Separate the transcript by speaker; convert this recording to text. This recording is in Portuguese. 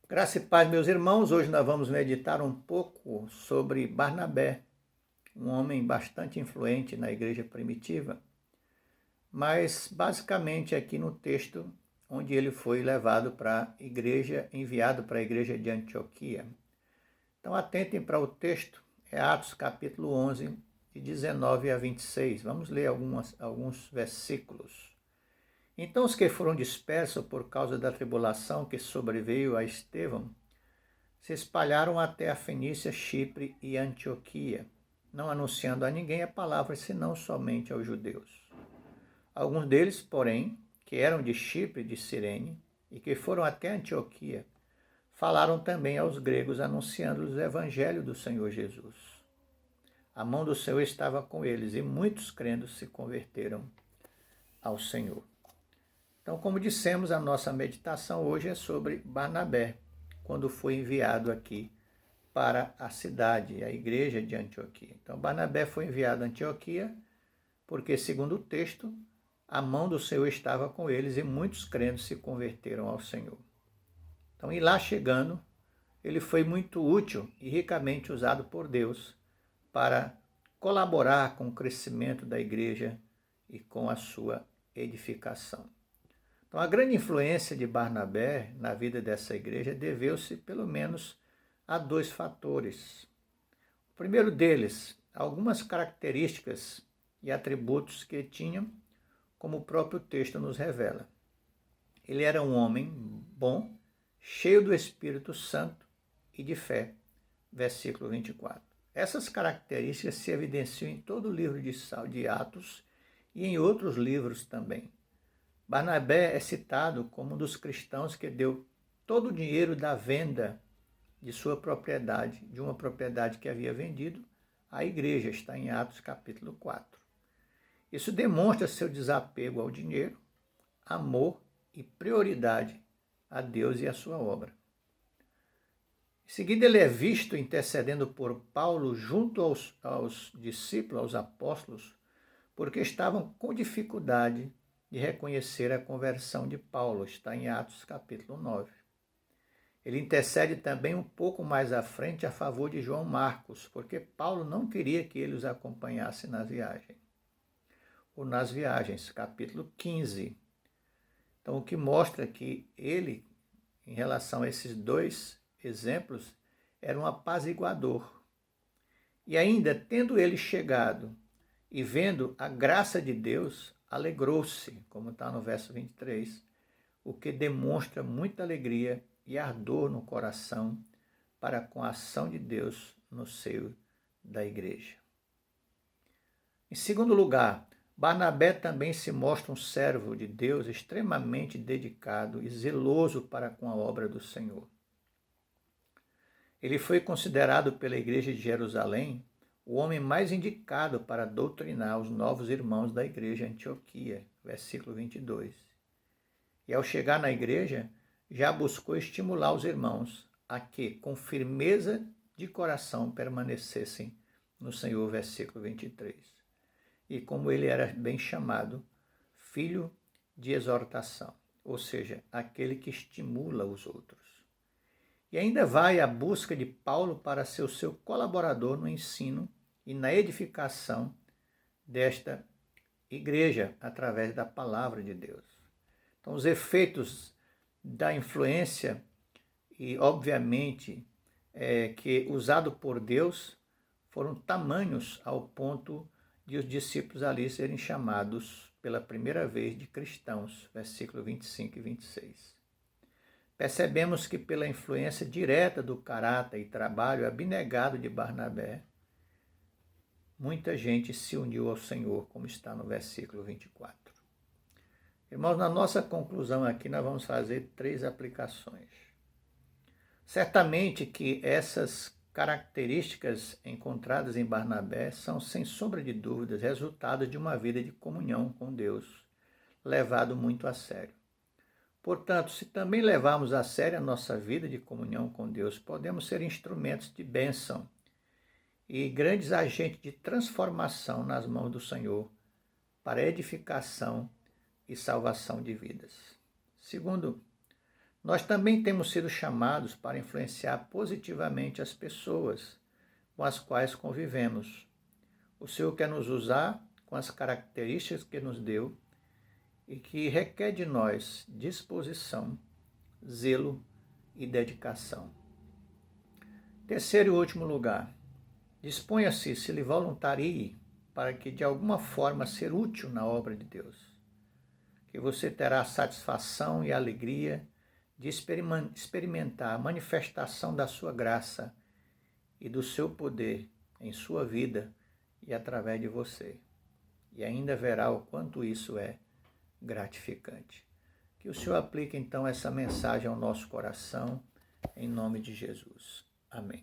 Speaker 1: Graça e paz, meus irmãos. Hoje nós vamos meditar um pouco sobre Barnabé, um homem bastante influente na igreja primitiva, mas basicamente aqui no texto onde ele foi levado para a igreja, enviado para a igreja de Antioquia. Então atentem para o texto, é Atos capítulo 11, de 19 a 26. Vamos ler alguns versículos. Então os que foram dispersos por causa da tribulação que sobreveio a Estevão, se espalharam até a Fenícia, Chipre e Antioquia, não anunciando a ninguém a palavra, senão somente aos judeus. Alguns deles, porém, que eram de Chipre e de Cirene, e que foram até Antioquia, falaram também aos gregos, anunciando-lhes o evangelho do Senhor Jesus. A mão do Senhor estava com eles, e muitos crendo se converteram ao Senhor. Então, como dissemos, a nossa meditação hoje é sobre Barnabé, quando foi enviado aqui para a cidade, a igreja de Antioquia. Então, Barnabé foi enviado a Antioquia porque, segundo o texto, a mão do Senhor estava com eles e muitos crentes se converteram ao Senhor. Então, e lá chegando, ele foi muito útil e ricamente usado por Deus para colaborar com o crescimento da igreja e com a sua edificação. Então, a grande influência de Barnabé na vida dessa igreja deveu-se, pelo menos, a dois fatores. O primeiro deles, algumas características e atributos que tinham, como o próprio texto nos revela. Ele era um homem bom, cheio do Espírito Santo e de fé. Versículo 24. Essas características se evidenciam em todo o livro de Atos e em outros livros também. Barnabé é citado como um dos cristãos que deu todo o dinheiro da venda de sua propriedade, de uma propriedade que havia vendido, à igreja, está em Atos capítulo 4. Isso demonstra seu desapego ao dinheiro, amor e prioridade a Deus e a sua obra. Em seguida, ele é visto intercedendo por Paulo junto aos discípulos, aos apóstolos, porque estavam com dificuldade de reconhecer a conversão de Paulo, está em Atos capítulo 9. Ele intercede também um pouco mais à frente a favor de João Marcos, porque Paulo não queria que ele os acompanhasse na viagem. Ou nas viagens, capítulo 15. Então, o que mostra que ele, em relação a esses dois exemplos, era um apaziguador. E ainda, tendo ele chegado e vendo a graça de Deus, alegrou-se, como está no verso 23, o que demonstra muita alegria e ardor no coração para com a ação de Deus no seio da igreja. Em segundo lugar, Barnabé também se mostra um servo de Deus extremamente dedicado e zeloso para com a obra do Senhor. Ele foi considerado pela igreja de Jerusalém o homem mais indicado para doutrinar os novos irmãos da igreja Antioquia, versículo 22. E ao chegar na igreja, já buscou estimular os irmãos a que, com firmeza de coração, permanecessem no Senhor, versículo 23. E como ele era bem chamado, filho de exortação, ou seja, aquele que estimula os outros. E ainda vai à busca de Paulo para ser o seu colaborador no ensino e na edificação desta igreja através da palavra de Deus. Então, os efeitos da influência e, obviamente, que usado por Deus foram tamanhos ao ponto de os discípulos ali serem chamados pela primeira vez de cristãos, versículo 25 e 26. Percebemos que pela influência direta do caráter e trabalho abnegado de Barnabé, muita gente se uniu ao Senhor, como está no versículo 24. Irmãos, na nossa conclusão aqui nós vamos fazer 3 aplicações. Certamente que essas características encontradas em Barnabé são, sem sombra de dúvidas, resultado de uma vida de comunhão com Deus, levado muito a sério. Portanto, se também levarmos a sério a nossa vida de comunhão com Deus, podemos ser instrumentos de bênção e grandes agentes de transformação nas mãos do Senhor para edificação e salvação de vidas. Segundo, Nós também temos sido chamados para influenciar positivamente as pessoas com as quais convivemos. O Senhor quer nos usar com as características que nos deu e que requer de nós disposição, zelo e dedicação. Terceiro e último lugar, disponha-se, se lhe voluntarie, para que de alguma forma ser útil na obra de Deus. Que você terá a satisfação e a alegria de experimentar a manifestação da sua graça e do seu poder em sua vida e através de você. E ainda verá o quanto isso é gratificante. Que o Senhor aplique então essa mensagem ao nosso coração, em nome de Jesus. Amém.